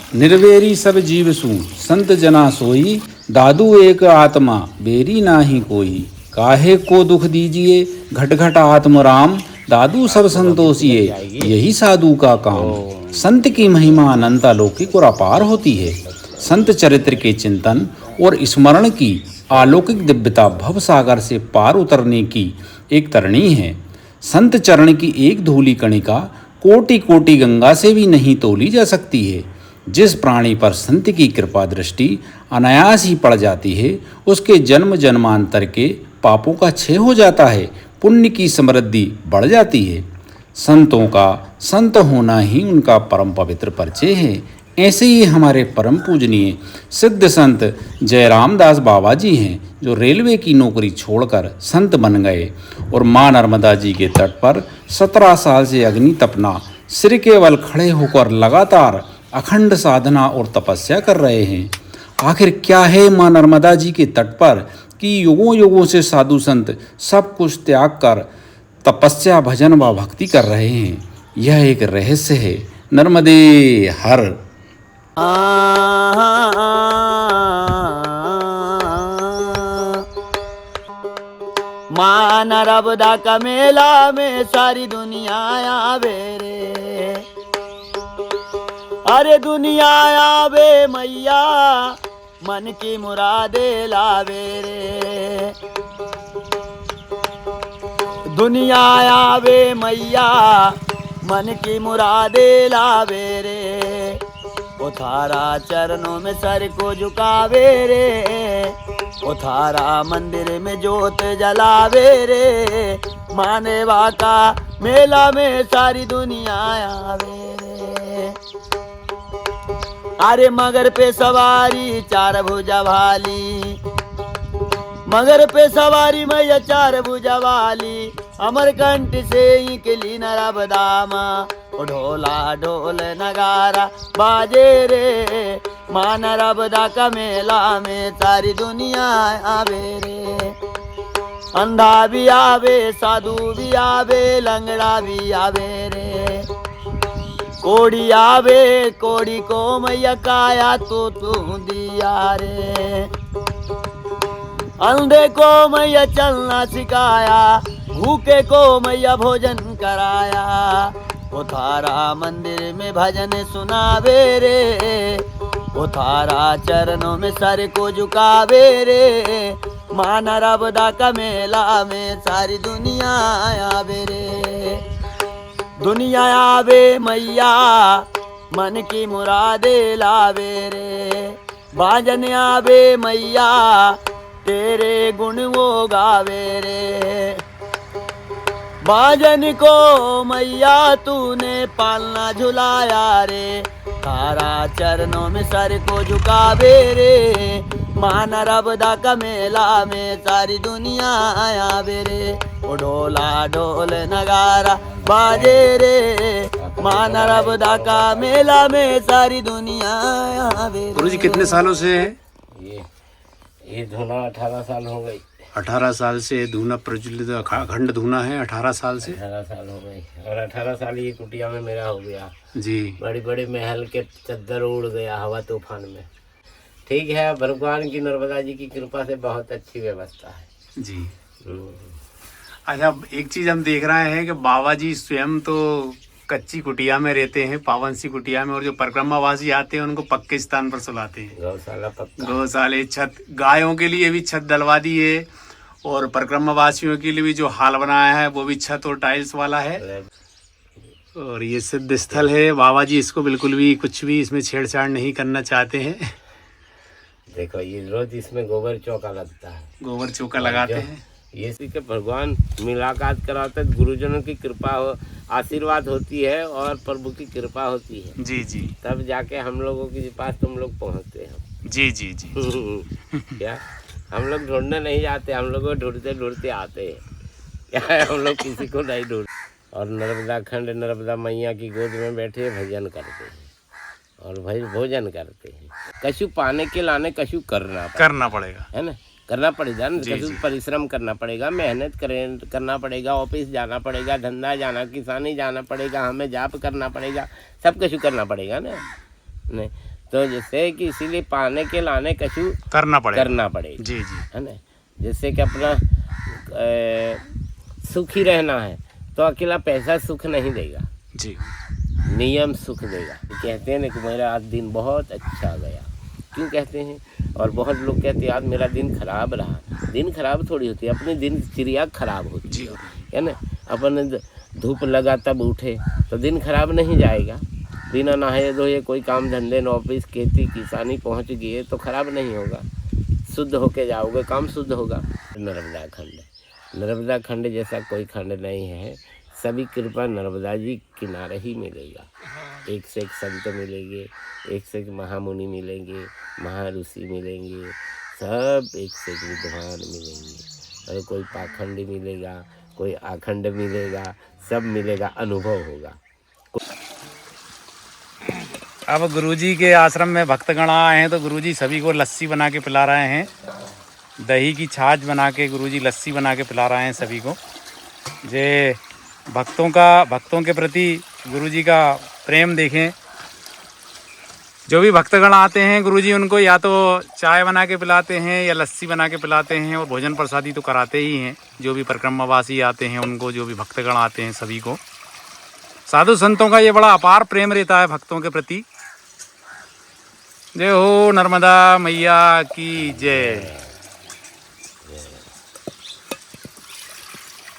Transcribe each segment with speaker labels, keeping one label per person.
Speaker 1: निर्वेरी सब जीव सु संत जना सोई, दादू एक आत्मा बेरी नाही कोई। काहे को दुख दीजिए घट घट आत्मराम, दादू सब संतोषिए यही साधु का काम। संत की महिमा अनंत अलौकिक और अपार होती है। संत चरित्र के चिंतन और स्मरण की अलौकिक दिव्यता भव सागर से पार उतरने की एक तरणी है। संत चरण की एक धूलि कणिका कोटि कोटि गंगा से भी नहीं तोली जा सकती है। जिस प्राणी पर संत की कृपा दृष्टि अनायास ही पड़ जाती है, उसके जन्म जन्मांतर के पापों का क्षय हो जाता है, पुण्य की समृद्धि बढ़ जाती है। संतों का संत होना ही उनका परम पवित्र परिचय है। ऐसे ही हमारे परम पूजनीय सिद्ध संत जयराम दास बाबा जी हैं, जो रेलवे की नौकरी छोड़कर संत बन गए और माँ नर्मदा जी के तट पर 17 साल से अग्नि तपना सिर केवल खड़े होकर लगातार अखंड साधना और तपस्या कर रहे हैं। आखिर क्या है माँ नर्मदा जी के तट पर कि युगों युगों से साधु संत सब कुछ त्याग कर तपस्या भजन व भक्ति कर रहे हैं? यह एक रहस्य है। नर्मदे हर।
Speaker 2: माँ नर्मदा का मेला में सारी दुनिया आवे रे, अरे दुनिया आवे मैया मन की मुरादे लावे रे। दुनिया आवे मैया मन की मुरादे लावे रे। ओ थारा चरणों में सर को झुकावे रे, ओ थारा मंदिर में जोत जलावे रे। मानेवा का मेला में सारी दुनिया आवे रे। अरे मगर पे सवारी चार भुजा वाली, मगर पे सवारी मैया चार भुजा वाली। अमरकंठ से ही किली नर्मदामा, ओ ढोला ढोल नगारा बाजे रे। माँ नर्मदा का मेला में सारी दुनिया आवे रे। अंधा भी आवे, साधु भी आवे, लंगड़ा भी आवे रे। कोड़ी आवे, कोड़ी को मैया काया तो तू दिया रे। अंधे को मैया चलना सिखाया, भूखे को मैया भोजन कराया। ओ थारा मंदिर में भजन सुनावे रे, ओ थारा चरणों में सर को झुकावे रे। माँ नर्मदा का मेला में सारी दुनिया आवे रे। दुनिया आवे मैया मन की मुरादे लावे रे। बाजन आवे मैया तेरे गुण वो गावे रे। बाजन को मैया तूने पालना झुलाया रे। तारा चरणों में सर को झुकावे रे। माँ नर्मदा का मेला में सारी दुनिया आवे रे। ओ ढोला ढोल नगारा बाजे रे। माँ नर्मदा का मेला में सारी दुनिया आवे रे।
Speaker 1: गुरु जी कितने सालों से है
Speaker 3: ये धूना? 18 साल हो गई।
Speaker 1: 18 साल से धूना प्रज्वलित अखंड धूना है। 18 साल से
Speaker 3: 18 साल हो गई। और 18 साल ये कुटिया में मेरा हो गया
Speaker 1: जी।
Speaker 3: बड़ी बड़ी महल के चद्दर उड़ गया हवा तूफान में। ठीक है, भगवान की नर्मदा जी की कृपा से बहुत अच्छी व्यवस्था है
Speaker 1: जी। अच्छा, एक चीज हम देख रहे हैं कि बाबा जी स्वयं तो कच्ची कुटिया में रहते हैं, पावन सी कुटिया में, और जो परिक्रमावासी आते हैं उनको पक्के स्थान पर सुलाते हैं।
Speaker 3: गौशाला पक्का,
Speaker 1: गौशाले, छत, गायों के लिए भी छत डलवा दी है, और परिक्रमावासियों के लिए भी जो हाल बनाया है वो भी छत और टाइल्स वाला है। और ये सिद्ध स्थल है। बाबा जी इसको बिल्कुल भी कुछ भी इसमें छेड़छाड़ नहीं करना चाहते हैं।
Speaker 3: देखो ये रोज इसमें गोबर चौका लगता है,
Speaker 1: गोबर चौका लगाते हैं।
Speaker 3: ये के भगवान मुलाकात कराते, गुरुजनों की कृपा हो, आशीर्वाद होती है और प्रभु की कृपा होती है
Speaker 1: जी जी, तब
Speaker 3: जाके हम लोगों के पास तुम लोग पहुंचते हैं।
Speaker 1: जी जी जी।
Speaker 3: क्या हम लोग ढूंढने नहीं जाते, हम लोग ढूंढते ढूंढते आते हैं। क्या हम लोग किसी को नहीं ढूंढ। और नर्मदा खंड नर्मदा मैया की गोद में बैठे भजन करते हैं और भाई भोजन करते हैं। कछु पाने के लाने कछु करना पड़ेगा, है ना, करना पड़ेगा ना। कछु परिश्रम करना पड़ेगा, मेहनत करना पड़ेगा, ऑफिस जाना पड़ेगा, धंधा जाना, किसानी जाना पड़ेगा, हमें जाप करना पड़ेगा, सब कुछ करना पड़ेगा ना। नहीं तो जैसे कि इसीलिए पाने के लाने कछु
Speaker 1: करना
Speaker 3: करना पड़ेगा।
Speaker 1: जी जी।
Speaker 3: है ना, जैसे कि अपना सुखी रहना है तो अकेला पैसा सुख नहीं देगा,
Speaker 1: जी।
Speaker 3: नियम सुख देगा। कहते हैं ना कि मेरा आज दिन बहुत अच्छा गया, क्यों कहते हैं? और बहुत लोग कहते हैं आज मेरा दिन खराब रहा। दिन खराब थोड़ी होती है, अपनी दिनचर्या खराब होती है ना। अपन धूप लगा तब उठे तो दिन खराब नहीं जाएगा। बिना नहाए धोए कोई काम धंधे न ऑफिस खेती किसानी पहुंच गए तो खराब नहीं होगा, शुद्ध होके जाओगे, काम शुद्ध होगा। नर्मदा खंड, नर्मदा खंड जैसा कोई खंड नहीं है। सभी कृपा नर्मदा जी किनारे ही मिलेगा। एक से एक संत मिलेंगे, एक से एक महामुनि मिलेंगे, महाऋषि मिलेंगे, सब एक से एक विद्वान मिलेंगे। और कोई पाखंडी मिलेगा, कोई आखंड मिलेगा, सब मिलेगा, अनुभव होगा।
Speaker 1: अब गुरुजी के आश्रम में भक्तगण आए हैं तो गुरुजी सभी को लस्सी बना के पिला रहे हैं। दही की छाछ बना के गुरुजी लस्सी बना के पिला रहे हैं सभी को। जे भक्तों के प्रति गुरुजी का प्रेम देखें। जो भी भक्तगण आते हैं गुरुजी उनको या तो चाय बना के पिलाते हैं या लस्सी बना के पिलाते हैं, और भोजन प्रसादी तो कराते ही हैं। जो भी परिक्रमावासी आते हैं उनको, जो भी भक्तगण आते हैं सभी को। साधु संतों का ये बड़ा अपार प्रेम रहता है भक्तों के प्रति। जय हो नर्मदा मैया की जय।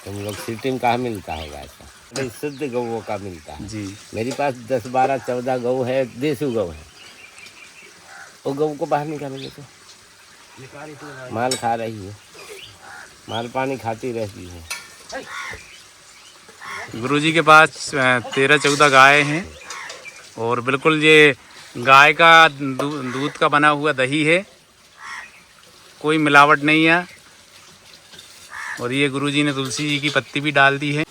Speaker 3: तुम लोग सीटिंग कहाँ मिलता होगा ऐसा? भाई शुद्ध गऊ का मिलता है
Speaker 1: जी।
Speaker 3: मेरे पास 10, 12, 14 गऊ है, देसी गऊ है। वो गऊ को बाहर निकालेंगे तो माल खा रही है, माल पानी खाती रहती है।
Speaker 1: गुरुजी के पास 13-14 गाय हैं और बिल्कुल ये गाय का दूध का बना हुआ दही है, कोई मिलावट नहीं है। और ये गुरुजी ने तुलसी जी की पत्ती भी डाल दी है।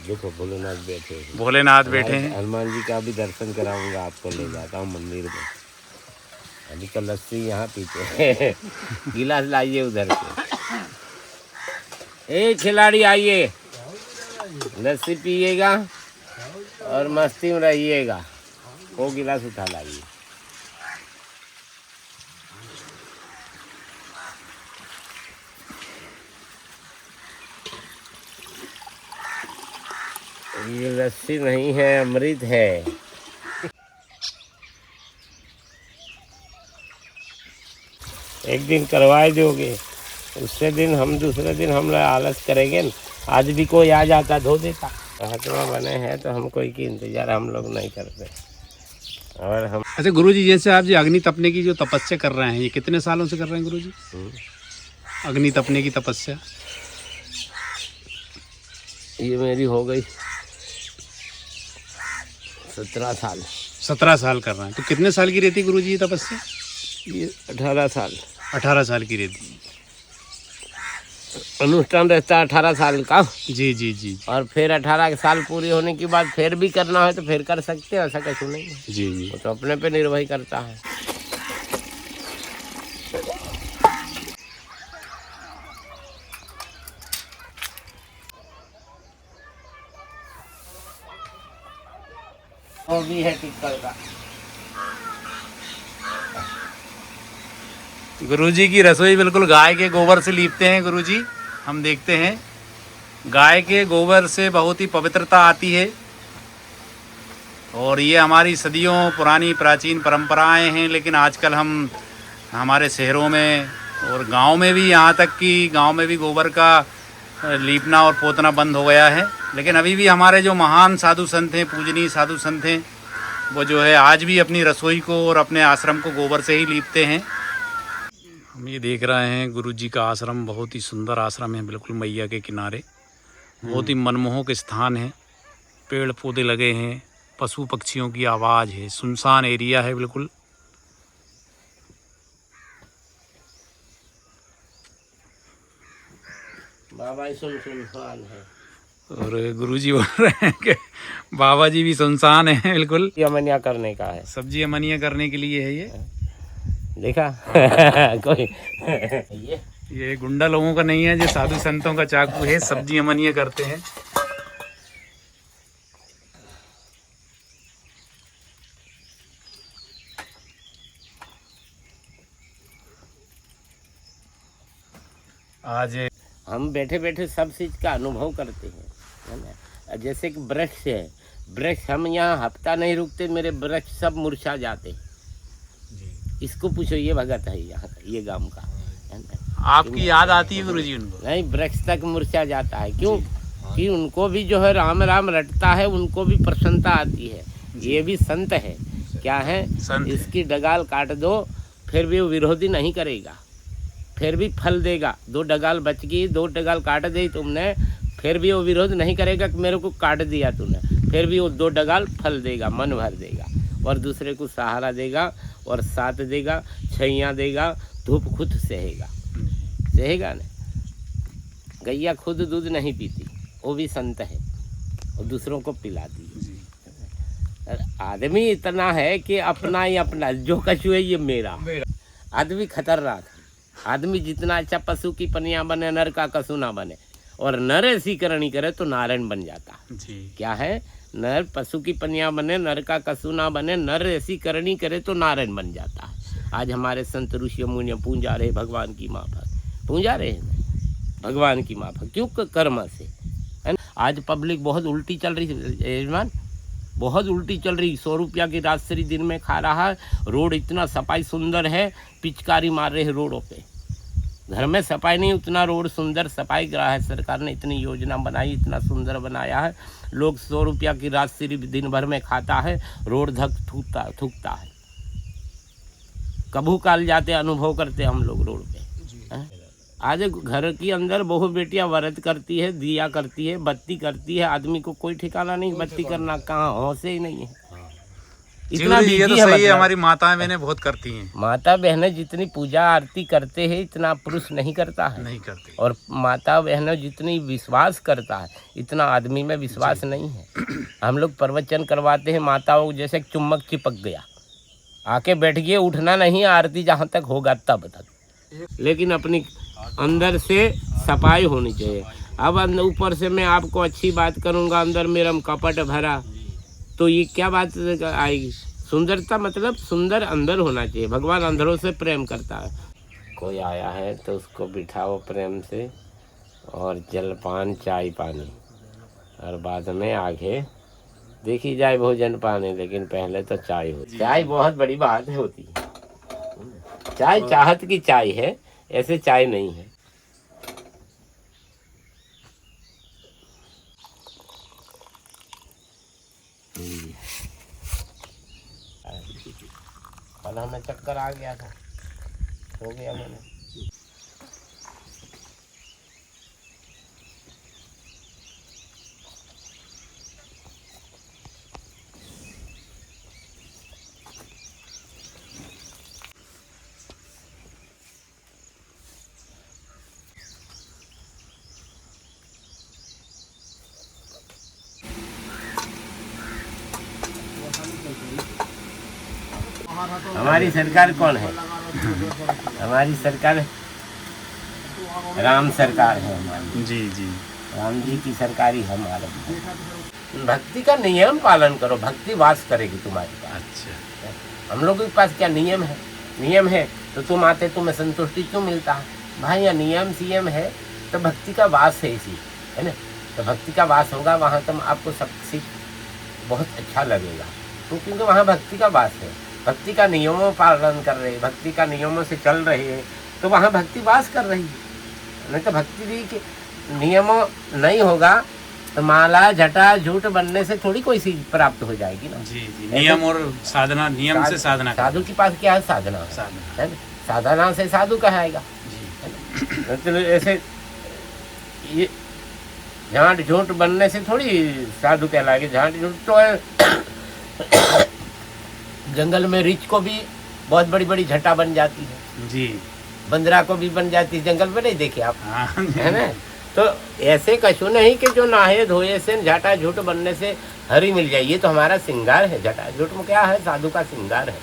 Speaker 3: देखो भोलेनाथ बैठे हैं,
Speaker 1: भोलेनाथ बैठे हैं।
Speaker 3: हनुमान जी का भी दर्शन कराऊंगा, आपको ले जाता हूँ मंदिर में। अभी तो लस्सी यहाँ पीते हैं। गिलास लाइए उधर से। ए खिलाड़ी आइए, लस्सी पिएगा और मस्ती में रहिएगा। वो गिलास उठा लाइए। ये लस्सी नहीं है, अमृत है। एक दिन करवाए दोगे, उससे दिन हम दूसरे दिन हम आलस करेंगे न। आज भी कोई आ जाता धो देता। महात्मा बने हैं तो हम कोई की इंतजार हम लोग नहीं करते। और हम
Speaker 1: अच्छा गुरुजी, जैसे आप जी अग्नि तपने की जो तपस्या कर रहे हैं, ये कितने सालों से कर रहे हैं गुरुजी? अग्नि तपने की तपस्या
Speaker 3: ये मेरी हो गई 17 साल।
Speaker 1: 17 साल कर रहे हैं। तो कितने साल की रहती है गुरुजी ये तपस्या?
Speaker 3: ये 18 साल।
Speaker 1: 18 साल की रहती।
Speaker 3: अनुष्ठान रहता है 18 साल का।
Speaker 1: जी जी जी।
Speaker 3: और फिर 18 साल पूरी होने के बाद फिर भी करना है तो फिर कर सकते हैं, ऐसा कुछ नहीं है।
Speaker 1: जी जी।
Speaker 3: वो तो अपने पे निर्भर करता है। वो भी है टिक्कर का।
Speaker 1: गुरुजी की रसोई बिल्कुल गाय के गोबर से लीपते हैं गुरुजी। हम देखते हैं गाय के गोबर से बहुत ही पवित्रता आती है। और ये हमारी सदियों पुरानी प्राचीन परंपराएं हैं। लेकिन आजकल हम हमारे शहरों में और गांव में भी, यहाँ तक कि गांव में भी गोबर का लीपना और पोतना बंद हो गया है। लेकिन अभी भी हमारे जो महान साधु संत हैं, पूजनीय साधु संत हैं, वो जो है आज भी अपनी रसोई को और अपने आश्रम को गोबर से ही लीपते हैं। हम ये देख रहे हैं गुरुजी का आश्रम बहुत ही सुंदर आश्रम है, बिल्कुल मैया के किनारे। बहुत ही मनमोहक स्थान है, पेड़ पौधे लगे हैं, पशु पक्षियों की आवाज़ है, सुनसान एरिया है बिल्कुल।
Speaker 3: बाबा सुनसान है।
Speaker 1: और गुरुजी बोल रहे हैं कि बाबा जी भी सुनसान है बिल्कुल।
Speaker 3: अमनिया करने का है,
Speaker 1: सब्जी अमनिया करने के लिए है ये।
Speaker 3: देखा कोई
Speaker 1: ये गुंडा लोगों का नहीं है, जो साधु संतों का चाकू है, सब्जी अमनिया करते हैं। आज
Speaker 3: हम बैठे बैठे सब चीज़ का अनुभव करते हैं, है ना। जैसे कि वृक्ष है, वृक्ष हम यहाँ हफ्ता नहीं रुकते, मेरे वृक्ष सब मुरझा जाते। इसको पूछो, ये भगत है यहाँ का, ये गांव का, है ना।
Speaker 1: आपकी याद आती है गुरुजी उनको?
Speaker 3: नहीं, वृक्ष तक मुरझा जाता है। क्यों? कि उनको भी जो है राम राम रटता है, उनको भी प्रसन्नता आती है। ये भी संत है। क्या है?
Speaker 1: संत।
Speaker 3: इसकी डगाल काट दो, फिर भी वो विरोधी नहीं करेगा, फिर भी फल देगा। 2 डगाल बच गई, 2 डगाल काट दी तुमने, फिर भी वो विरोध नहीं करेगा कि मेरे को काट दिया तूने, फिर भी वो 2 डगाल फल देगा, मन भर देगा, और दूसरे को सहारा देगा, और साथ देगा, छैया देगा, धूप खुद सहेगा, सहेगा ना। गैया खुद दूध नहीं पीती, वो भी संत है, और दूसरों को पिलाती है। आदमी इतना है कि अपना ही अपना, जो कछु है ये मेरा। आदमी खतरनाक है। आदमी जितना अच्छा पशु की पनिया बने, नर का कछु ना बने, और नर ऐसी करनी करे तो नारायण बन जाता
Speaker 1: जी।
Speaker 3: क्या है? नर पशु की पनिया बने, नर का कछु ना बने, नर ऐसी करनी करे तो नारायण बन जाता है। आज हमारे संत ऋषि मुनि पूजा रहे भगवान की माफक, पूजा रहे हैं भगवान की माफक। क्यों? कर्म से, है ना। आज पब्लिक बहुत उल्टी चल रही है यजमान, बहुत उल्टी चल रही। 100 रुपया की राजश्री दिन में खा रहा है। रोड इतना सफाई सुंदर है, पिचकारी मार रहे हैं रोडों पे। घर में सफाई नहीं, उतना रोड सुंदर सफाई करा है सरकार ने। इतनी योजना बनाई, इतना सुंदर बनाया है। लोग 100 रुपया की राजश्री दिन भर में खाता है, रोड धक थूकता है। कभू काल जाते अनुभव करते हम लोग रोड पे। आज घर के अंदर बहु बेटियां व्रत करती है, दिया करती है, बत्ती करती है। आदमी को कोई ठिकाना नहीं बत्ती करना, कहाँ होश ही नहीं है। इतना
Speaker 1: जी, ये तो
Speaker 3: बिजी है
Speaker 1: सही है।
Speaker 3: मतलब।
Speaker 1: हमारी माताएं बहनें बहुत करती हैं।
Speaker 3: माता बहनें जितनी पूजा आरती करते हैं, इतना पुरुष नहीं करता है।
Speaker 1: नहीं करते।
Speaker 3: और माता बहनें जितनी विश्वास करता है, इतना आदमी में विश्वास नहीं है। हम लोग प्रवचन करवाते हैं, माताओं जैसे चुम्बक चिपक गया, आके बैठ गए, उठना नहीं, आरती जहाँ तक होगा तब तक। लेकिन अपनी अंदर से सफाई होनी चाहिए। अब ऊपर से मैं आपको अच्छी बात करूँगा, अंदर मेरा कपट भरा, तो ये क्या बात आएगी? सुंदरता मतलब सुंदर अंदर होना चाहिए। भगवान अंदरों से प्रेम करता है। कोई आया है तो उसको बिठाओ प्रेम से, और जलपान चाय पानी, और बाद में आगे देखी जाए भोजन पानी, लेकिन पहले तो चाय हो। चाय बहुत बड़ी बात होती है। चाय चाहत की चाय है, ऐसे चाय नहीं है। कल हमें चक्कर आ गया था, हो गया मैंने। हमारी सरकार कौन है? हमारी सरकार राम सरकार है हमारी।
Speaker 1: जी जी।
Speaker 3: राम जी की सरकारी हमारे। भक्ति का नियम पालन करो, भक्ति वास करेगी तुम्हारे पास।
Speaker 1: अच्छा।
Speaker 3: हम लोगों के पास क्या नियम है? नियम है तो तुम आते, तुम्हें संतुष्टि क्यों मिलता है भाई? या नियम सीएम है तो भक्ति का वास है, इसी है ना। तो भक्ति का वास होगा वहाँ, तुम आपको सब कुछ बहुत अच्छा लगेगा, क्योंकि वहाँ भक्ति का वास है। भक्ति का नियमों पालन कर रहे, भक्ति का नियमों से चल रहे हैं, तो वहाँ भक्ति वास कर रही है। नहीं तो भक्ति भी के नियमों नहीं होगा तो माला झटा झूठ बनने से थोड़ी कोई चीज प्राप्त हो जाएगी ना।
Speaker 1: जी जी। नियम और साधना, नियम से साधना।
Speaker 3: साधु के पास क्या है? साधना है।
Speaker 1: साधना
Speaker 3: है ना? साधना से साधु कहलाएगा। तो ऐसे ये झांट झूठ बनने से थोड़ी साधु कहलाएगी। झांट झूठ तो है जंगल में रिछ को भी बहुत बड़ी बड़ी झटा बन जाती है
Speaker 1: जी।
Speaker 3: बंदरा को भी बन जाती है, जंगल में नहीं देखे आप,
Speaker 1: हाँ।
Speaker 3: है ना। तो ऐसे कछु नहीं कि जो नहाए धोए से झटा झूठ बनने से हरी मिल जाए। ये तो हमारा श्रृंगार है। झटा झूठ में क्या है? साधु का श्रृंगार है।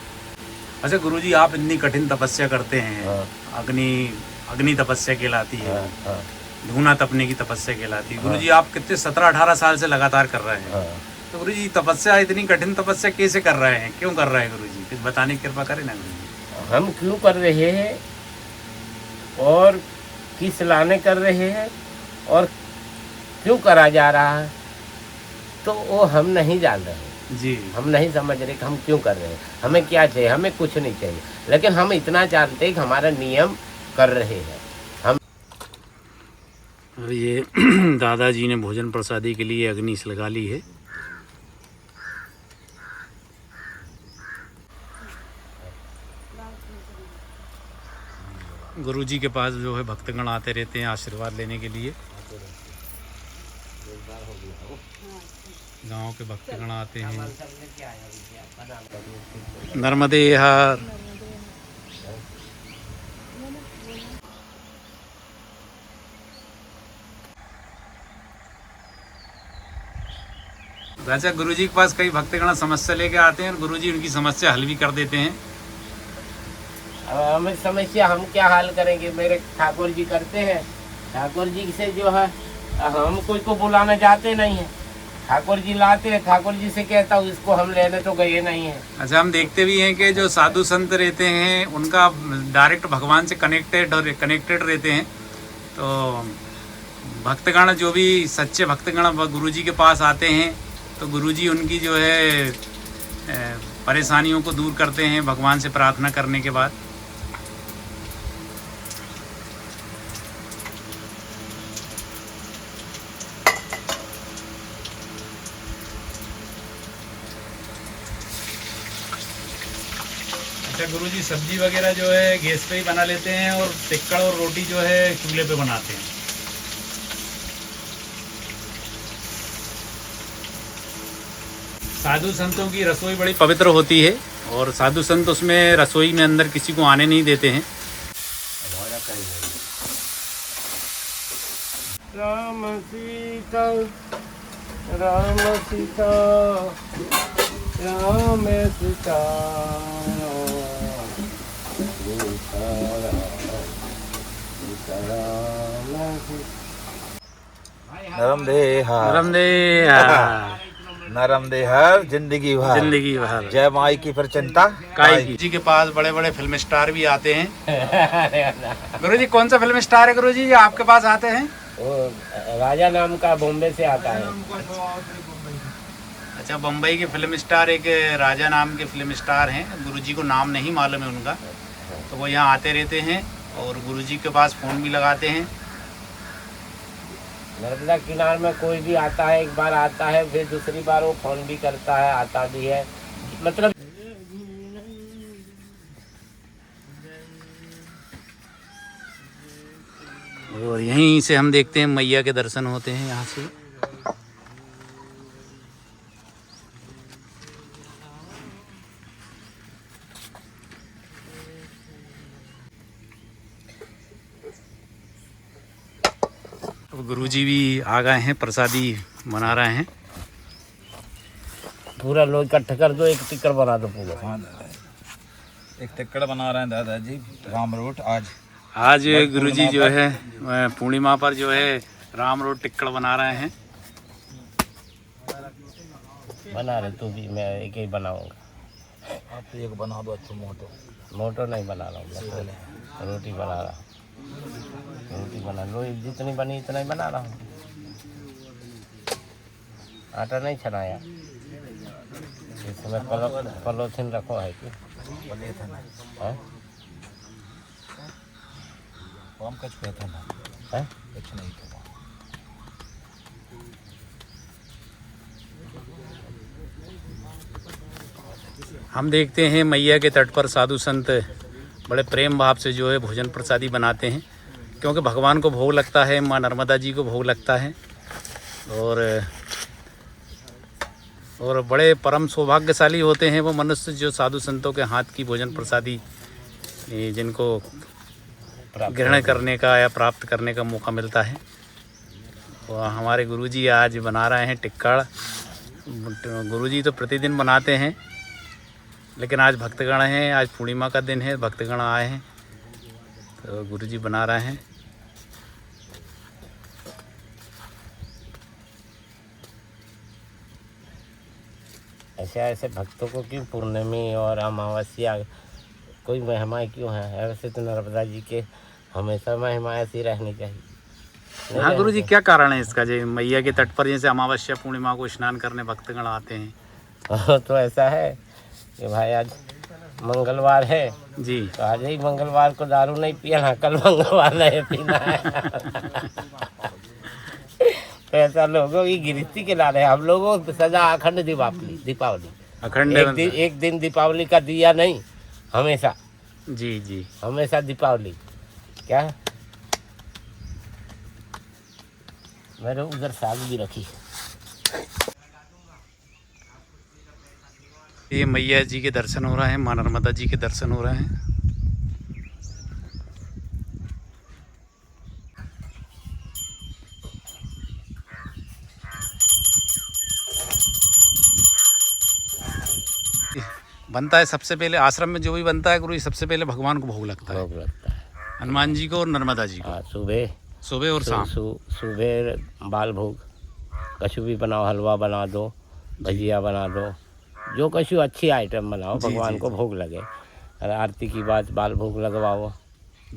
Speaker 1: अच्छा गुरुजी, आप इतनी कठिन तपस्या करते हैं।
Speaker 3: हाँ।
Speaker 1: अग्नि तपस्या कहलाती है,
Speaker 3: हाँ, हाँ,
Speaker 1: धूना तपने की तपस्या कहलाती है। गुरुजी आप कितने 17-18 साल से लगातार कर रहे हैं।
Speaker 3: हाँ।
Speaker 1: तो गुरुजी तपस्या, इतनी कठिन तपस्या कैसे कर रहे हैं, क्यों कर रहे हैं गुरुजी? कुछ बताने की कृपा करें ना गुरुजी।
Speaker 3: हम क्यों कर रहे हैं और किस लाने कर रहे हैं और क्यों करा जा रहा है, तो वो हम नहीं जान रहे,
Speaker 1: जी।
Speaker 3: हम नहीं समझ रहे कि हम क्यों कर रहे हैं, हमें क्या चाहिए, हमें कुछ नहीं चाहिए, लेकिन हम इतना जानते हैं कि हमारा नियम कर रहे हैं हम।
Speaker 1: और ये दादाजी ने भोजन प्रसादी के लिए अग्नि लगा ली है। गुरुजी के पास जो है भक्तगण आते रहते हैं आशीर्वाद लेने के लिए। गांव के भक्तगण आते हैं। नर्मदे हर। वैसे गुरुजी के पास कई भक्तगण समस्या लेके आते हैं और गुरुजी उनकी समस्या हल भी कर देते हैं।
Speaker 3: अब हमें समस्या हम क्या हल करेंगे, मेरे ठाकुर जी करते हैं। ठाकुर जी से जो है हम कोई को बुलाने जाते नहीं है, ठाकुर जी लाते हैं, ठाकुर जी से कहता हूँ इसको हम लेने तो गए नहीं है।
Speaker 1: अच्छा, हम देखते भी हैं कि जो साधु संत रहते हैं उनका डायरेक्ट भगवान से कनेक्टेड रहते हैं। तो भक्तगण जो भी सच्चे भक्तगण गुरुजी के पास आते हैं तो गुरुजी उनकी जो है परेशानियों को दूर करते हैं भगवान से प्रार्थना करने के बाद। अच्छा, गुरुजी सब्जी वगैरह जो है गैस पे ही बना लेते हैं और टिक्कड़ और रोटी जो है चूल्हे पे बनाते हैं। साधु संतों की रसोई बड़ी पवित्र होती है और साधु संत उसमें रसोई में अंदर किसी को आने नहीं देते हैं।
Speaker 3: राम सीता राम सीता राम सीता
Speaker 4: नरम देहर नरम देहर जिंदगी भर
Speaker 1: जिंदगी भर
Speaker 4: जय माई की प्रचन्नता
Speaker 1: काई की। जी के पास बड़े बड़े फिल्म स्टार भी आते हैं। गुरुजी कौन सा फिल्म स्टार है गुरुजी जो आपके पास आते हैं?
Speaker 3: वो राजा नाम का बॉम्बे से आता है।
Speaker 1: अच्छा, बम्बई के फिल्म स्टार एक राजा नाम के फिल्म स्टार हैं। गुरुजी को नाम नहीं मालूम है उनका, तो वो यहाँ आते रहते हैं और गुरुजी के पास फ़ोन भी लगाते हैं।
Speaker 3: नर्मदा किनारे में कोई भी आता है, एक बार आता है फिर दूसरी बार वो फोन भी करता है, आता भी है, मतलब
Speaker 1: और यहीं से हम देखते हैं मैया के दर्शन होते हैं यहाँ से। अब गुरुजी भी आ गए हैं, प्रसादी बना रहे हैं।
Speaker 3: पूरा लोग इकट्ठा कर दो, एक टिक्कर बना दो पूरा।
Speaker 4: हाँ दादा, एक टिक्कड़ बना रहे हैं दादाजी राम रोट।
Speaker 1: आज गुरुजी जो है पूर्णिमा पर जो है राम रोट टिक्कड़ बना रहे हैं।
Speaker 3: बना रहे तू भी, मैं एक ही बनाऊंगा।
Speaker 4: आप एक बना दो अच्छा मोटो।
Speaker 3: मोटो नहीं बना रहा हूँ, रोटी बना रहा हूँ। रोटी बना लो, जितनी बनी इतना ही बना रहा हूँ। आटा नहीं छनाया, इसमें पॉलीथिन रखो है कि हाँ?
Speaker 4: हम कुछ कहते ना
Speaker 3: है?
Speaker 4: कुछ नहीं कहते।
Speaker 1: हम देखते हैं मैया के तट पर साधु संत बड़े प्रेम भाव से जो है भोजन प्रसादी बनाते हैं, क्योंकि भगवान को भोग लगता है, माँ नर्मदा जी को भोग लगता है। और बड़े परम सौभाग्यशाली होते हैं वो मनुष्य जो साधु संतों के हाथ की भोजन प्रसादी जिनको ग्रहण करने का या प्राप्त करने का मौका मिलता है। तो हमारे गुरुजी आज बना रहे हैं टिक्कड़। गुरुजी तो प्रतिदिन बनाते हैं, लेकिन आज भक्तगण हैं, आज पूर्णिमा का दिन है, भक्तगण आए हैं तो गुरुजी बना रहे हैं।
Speaker 3: ऐसे भक्तों को क्यों पूर्णिमा और अमावस्या कोई महिमा क्यों है? ऐसे तो नर्मदा जी के हमेशा महिमा ऐसी रहनी चाहिए।
Speaker 1: हाँ गुरुजी, क्या कारण है इसका? जो मैया के तट पर जैसे अमावस्या पूर्णिमा को स्नान करने भक्तगण आते हैं।
Speaker 3: तो ऐसा है कि भाई आज मंगलवार है
Speaker 1: जी,
Speaker 3: तो आज ही मंगलवार को दारू नहीं पिया, कल मंगलवार नहीं पीना है। तो ऐसा लोगों की गिरफ्ती के ला रहे, हम लोगों को सजा अखंड दीपावली
Speaker 1: अखंड
Speaker 3: एक दिन दीपावली का दिया नहीं, हमेशा
Speaker 1: जी जी
Speaker 3: हमेशा दीपावली। क्या मैंने उधर साग भी रखी।
Speaker 1: ये मैया जी के दर्शन हो रहे हैं, मां नर्मदा जी के दर्शन हो रहे हैं। बनता है सबसे पहले आश्रम में जो भी बनता है गुरु जी, सबसे पहले भगवान को भोग लगता है,
Speaker 3: भोग लगता है
Speaker 1: हनुमान जी को और नर्मदा जी को।
Speaker 3: हाँ, सुबह
Speaker 1: सुबह और शाम।
Speaker 3: सुबह बाल भोग, कछु भी बनाओ, हलवा बना दो, भजिया बना दो, जो कछु अच्छी आइटम बनाओ,
Speaker 1: जी,
Speaker 3: भगवान
Speaker 1: जी,
Speaker 3: को भोग लगे। और आरती की बात बाल भोग लगवाओ,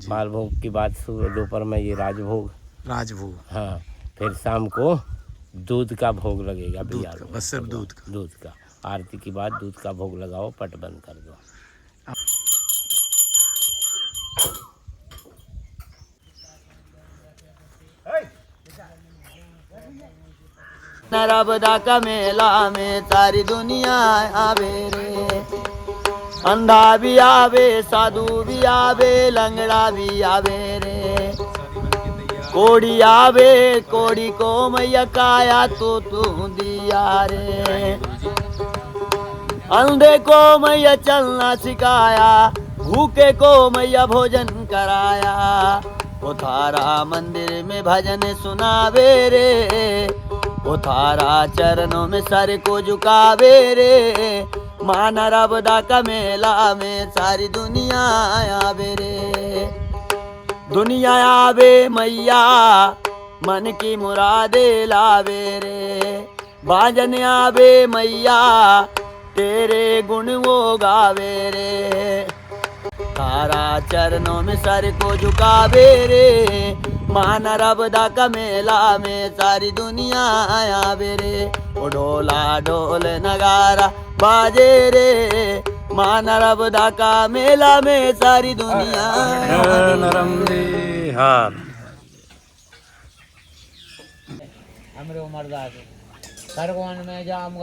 Speaker 3: बाल भोग की बात दोपहर में ये राजभोग,
Speaker 1: राजभोग।
Speaker 3: हाँ, फिर शाम को दूध का भोग लगेगा
Speaker 1: दूध
Speaker 3: भैया
Speaker 1: का,
Speaker 3: लोग,
Speaker 1: बस सिर्फ दूध का।
Speaker 3: दूध का। आरती की बात दूध का भोग लगाओ, पट बंद कर दो।
Speaker 2: नर्मदा का मेला में सारी दुनिया आवे रे, अंधा भी आवे, साधु भी आवे, लंगड़ा भी आवे रे। कोड़ी आवे, कोड़ी को मैया काया तो तू दिया रे। अंधे को मैया चलना सिखाया, भूखे को मैया भोजन कराया। वो थारा मंदिर में भजन सुनावे रे, वो थारा चरणों में सर को झुकावे रे। मां नर्मदा का मेला में सारी दुनिया आवे रे। दुनिया आवे मैया, मन की मुरादे लावे रे। बाजन आवे मैया, तेरे गुण वो गावे रे। तारा चरणों में सर को झुकावे रे। मां नर्मदा का मेला में सारी दुनिया आवे रे। ओ ढोला ढोल नगारा बाजे रे, मां नर्मदा का मेला में सारी दुनिया
Speaker 1: नरमदे हार।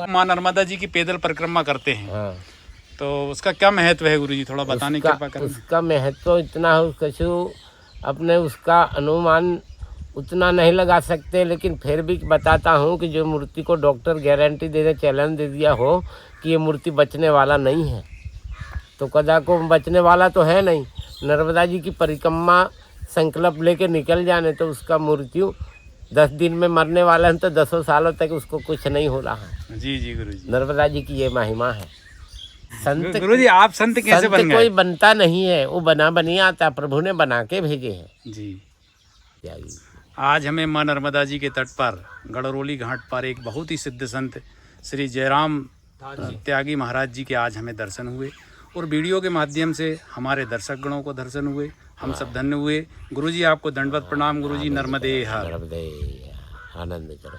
Speaker 1: मां नर्मदा जी की पैदल परिक्रमा करते हैं,
Speaker 3: हाँ,
Speaker 1: तो उसका क्या महत्व है गुरु जी? थोड़ा बताने की कृपा करें।
Speaker 3: उसका महत्व इतना है, कछु अपने उसका अनुमान उतना नहीं लगा सकते, लेकिन फिर भी बताता हूँ कि जो मूर्ति को डॉक्टर गारंटी दे दे, चैलेंज दे दिया हो कि ये मूर्ति बचने वाला नहीं है, तो कदा को बचने वाला तो है नहीं। नर्मदा जी की परिक्रमा संकल्प लेके निकल जाने तो उसका मृत्यु 10 दिन में मरने वाला है, तो 10 सालों तक उसको कुछ नहीं हो रहा है।
Speaker 1: जी जी गुरु जी।
Speaker 3: नर्मदा जी की ये महिमा है। संत
Speaker 1: गुरु जी, आप संत कैसे बन गए?
Speaker 3: कोई बनता नहीं है, वो बनी आता, प्रभु ने बना के भेजे हैं
Speaker 1: जी।
Speaker 3: त्यागी।
Speaker 1: आज हमें मां नर्मदा जी के तट पर गड़रोली घाट पर एक बहुत ही सिद्ध संत श्री जयराम त्यागी महाराज जी के आज हमें दर्शन हुए, और वीडियो के माध्यम से हमारे दर्शक गणों को दर्शन हुए। हम सब धन्य हुए। गुरु जी आपको दंडवत प्रणाम। गुरु जी नर्मदे हर।
Speaker 3: नर्मदे आनंद करो।